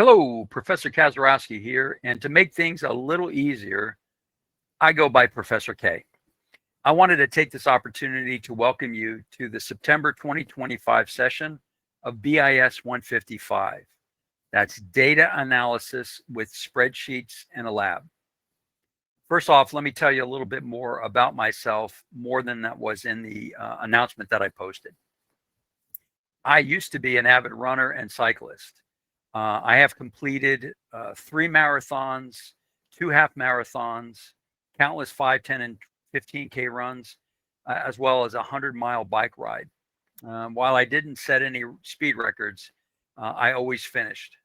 Hello, Professor Kazarowski here, and to make things a little easier, I go by Professor K. I wanted to take this opportunity to welcome you to the September 2025 session of BIS 155. That's data analysis with spreadsheets and a lab. First off, let me tell you a little bit more about myself, more than that was in the announcement that I posted. I used to be an avid runner and cyclist. I have completed 3 marathons, 2 half marathons, countless 5, 10, and 15K runs, as well as a 100-mile bike ride. While I didn't set any speed records, I always finished.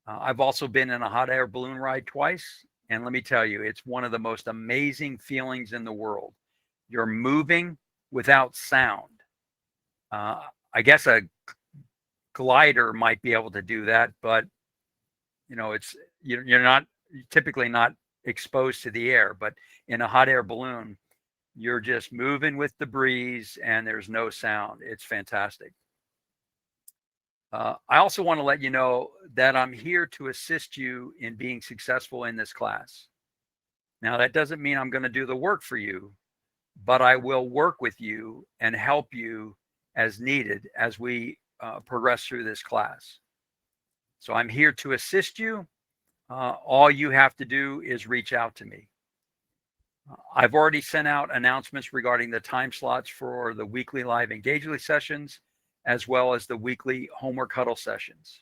I've also been in a hot air balloon ride twice, and let me tell you, it's one of the most amazing feelings in the world. You're moving without sound. I guess a glider might be able to do that, but you're not typically not exposed to the air. But in a hot air balloon, you're just moving with the breeze and there's no sound. It's fantastic. I also want to let you know that I'm here to assist you in being successful in this class. Now, that doesn't mean I'm going to do the work for you, but I will work with you and help you as needed as we progress through this class. So I'm here to assist you. All you have to do is reach out to me. I've already sent out announcements regarding the time slots for the weekly live engagement sessions, as well as the weekly homework huddle sessions.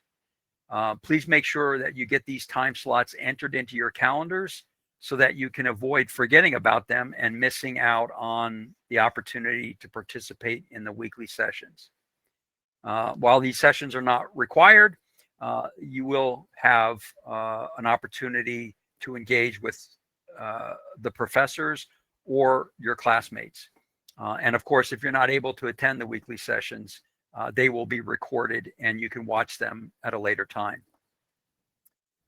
Please make sure that you get these time slots entered into your calendars so that you can avoid forgetting about them and missing out on the opportunity to participate in the weekly sessions. While these sessions are not required, you will have an opportunity to engage with the professors or your classmates. And of course, if you're not able to attend the weekly sessions, they will be recorded and you can watch them at a later time.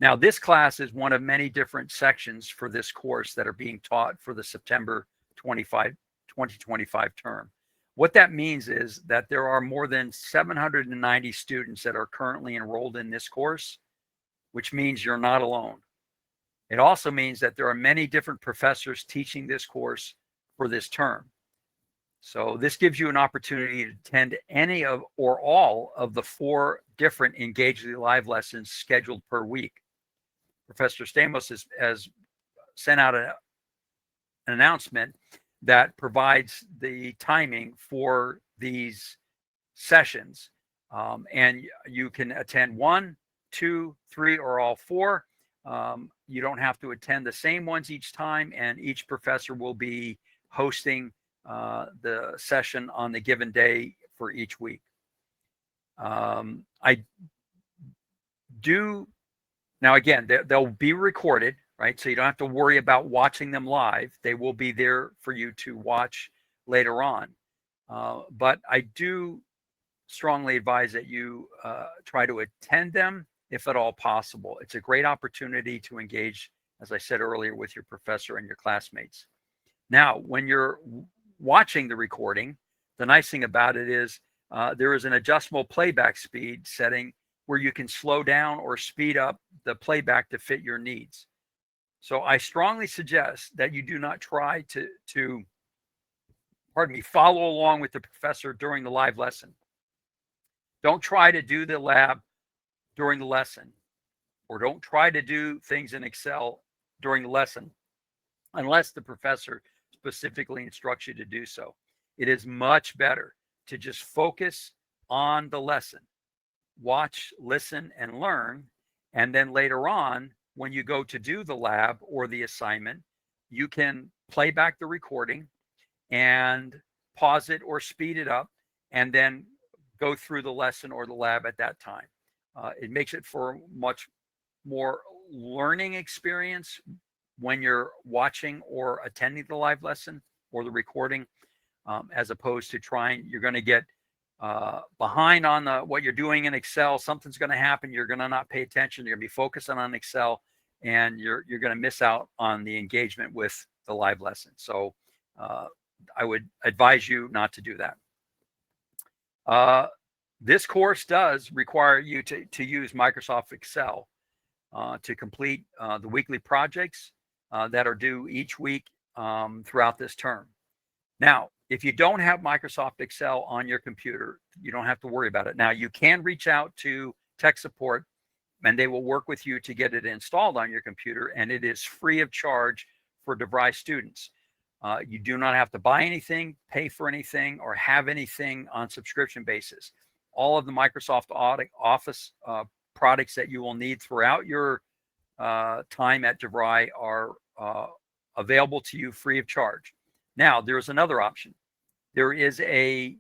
Now, this class is one of many different sections for this course that are being taught for the September 2025 term. What that means is that there are more than 790 students that are currently enrolled in this course, which means you're not alone. It also means that there are many different professors teaching this course for this term. So this gives you an opportunity to attend any of or all of the 4 different Engagely Live lessons scheduled per week. Professor Stamos has sent out an announcement that provides the timing for these sessions. And you can attend 1, 2, 3, or all 4. You don't have to attend the same ones each time, and each professor will be hosting the session on the given day for each week. I do, now again, they'll be recorded, right? So you don't have to worry about watching them live. They will be there for you to watch later on. But I do strongly advise that you try to attend them if at all possible. It's a great opportunity to engage, as I said earlier, with your professor and your classmates. Now, when you're watching the recording, the nice thing about it is there is an adjustable playback speed setting where you can slow down or speed up the playback to fit your needs. So I strongly suggest that you do not try to follow along with the professor during the live lesson. Don't try to do the lab during the lesson, or don't try to do things in Excel during the lesson unless the professor specifically instructs you to do so. It is much better to just focus on the lesson, watch, listen, and learn. And then later on, when you go to do the lab or the assignment, you can play back the recording and pause it or speed it up, and then go through the lesson or the lab at that time. It makes it for a much more learning experience when you're watching or attending the live lesson or the recording, as opposed to you're going to get behind on what you're doing in Excel. Something's going to happen. You're going to not pay attention. You're going to be focusing on Excel, and you're going to miss out on the engagement with the live lesson. So I would advise you not to do that. This course does require you to use Microsoft Excel to complete the weekly projects that are due each week throughout this term. Now, if you don't have Microsoft Excel on your computer, you don't have to worry about it. Now, you can reach out to tech support and they will work with you to get it installed on your computer, and it is free of charge for DeVry students. You do not have to buy anything, pay for anything, or have anything on subscription basis. All of the Microsoft Office products that you will need throughout your time at DeVry are available to you free of charge. Now, there's another option. There is a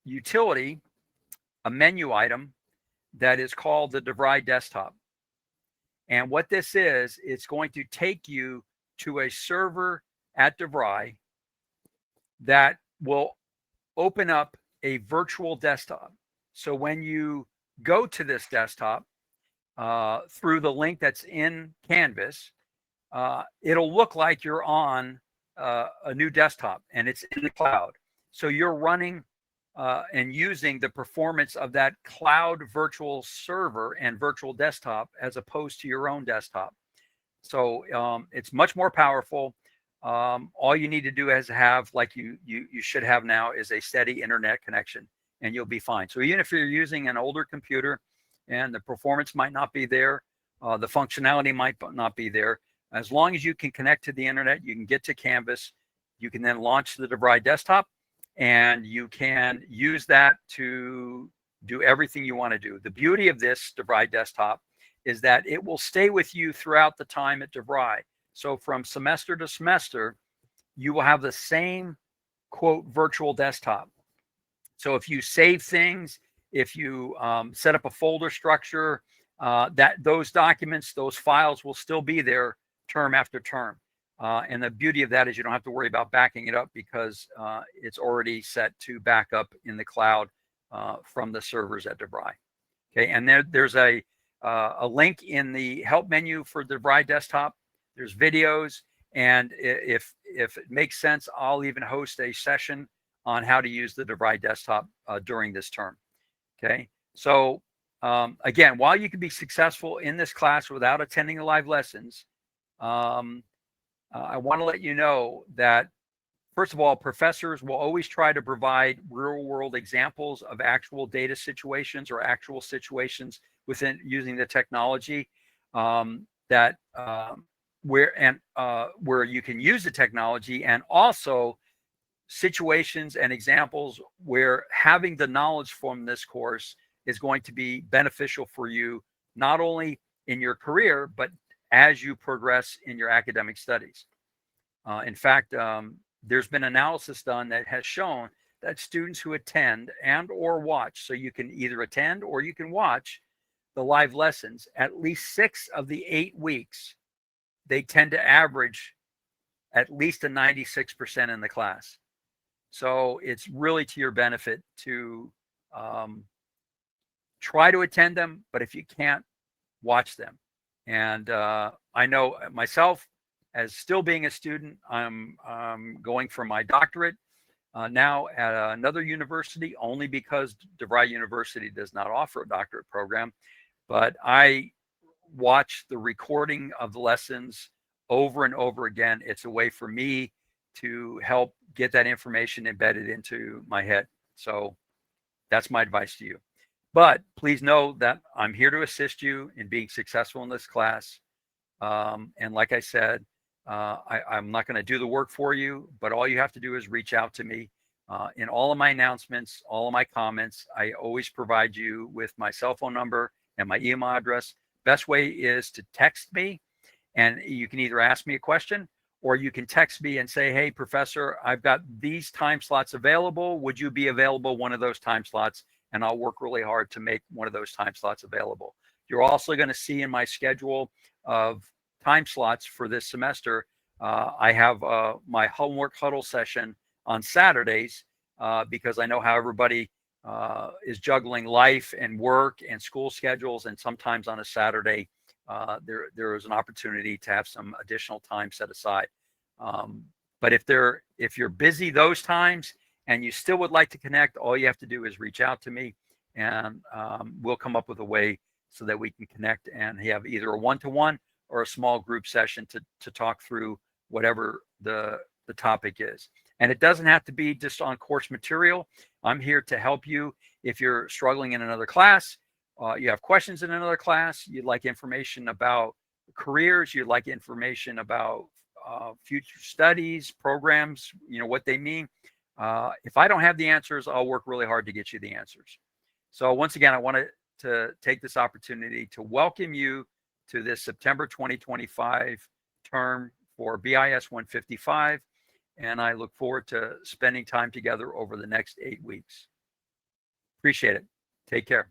utility, a menu item that is called the DeVry desktop. And what this is, it's going to take you to a server at DeVry that will open up a virtual desktop. So when you go to this desktop through the link that's in Canvas, it'll look like you're on a new desktop and it's in the cloud. So you're running and using the performance of that cloud virtual server and virtual desktop as opposed to your own desktop. So it's much more powerful. All you need to do is have, like you should have now, is a steady internet connection, and you'll be fine. So even if you're using an older computer and the performance might not be there, the functionality might not be there, as long as you can connect to the internet, you can get to Canvas, you can then launch the DeVry desktop, and you can use that to do everything you want to do. The beauty of this DeVry desktop is that it will stay with you throughout the time at DeVry. So from semester to semester, you will have the same, quote, virtual desktop. So if you save things, if you set up a folder structure, those documents, those files will still be there term after term. And the beauty of that is you don't have to worry about backing it up because it's already set to back up in the cloud from the servers at DeVry. Okay, and there's a link in the help menu for the DeVry desktop. There's videos, and if it makes sense, I'll even host a session on how to use the DeVry desktop during this term. Okay, so again, while you can be successful in this class without attending the live lessons, I want to let you know that, first of all, professors will always try to provide real-world examples of actual data situations or actual situations within using the technology where you can use the technology, and also situations and examples where having the knowledge from this course is going to be beneficial for you, not only in your career, but as you progress in your academic studies. In fact, there's been analysis done that has shown that students who attend and or watch, so you can either attend or you can watch the live lessons, at least 6 of the 8 weeks, they tend to average at least a 96% in the class. So it's really to your benefit to try to attend them, but if you can't, watch them. And I know myself, as still being a student, I'm going for my doctorate now at another university, only because DeVry University does not offer a doctorate program. But I watch the recording of the lessons over and over again. It's a way for me to help get that information embedded into my head. So that's my advice to you. But please know that I'm here to assist you in being successful in this class. And like I said, I'm not going to do the work for you, but all you have to do is reach out to me. In all of my announcements, all of my comments, I always provide you with my cell phone number and my email address. Best way is to text me, and you can either ask me a question or you can text me and say, hey, professor, I've got these time slots available. Would you be available one of those time slots? And I'll work really hard to make one of those time slots available. You're also going to see in my schedule of time slots for this semester, I have my homework huddle session on Saturdays because I know how everybody is juggling life and work and school schedules, and sometimes on a Saturday there is an opportunity to have some additional time set aside. But if you're busy those times and you still would like to connect, all you have to do is reach out to me, and we'll come up with a way so that we can connect and have either a one-to-one or a small group session to talk through whatever the topic is. And it doesn't have to be just on course material. I'm here to help you if you're struggling in another class, you have questions in another class, you'd like information about careers, you'd like information about future studies, programs, what they mean. If I don't have the answers, I'll work really hard to get you the answers. So once again, I wanted to take this opportunity to welcome you to this September 2025 term for BIS 155. And I look forward to spending time together over the next 8 weeks. Appreciate it. Take care.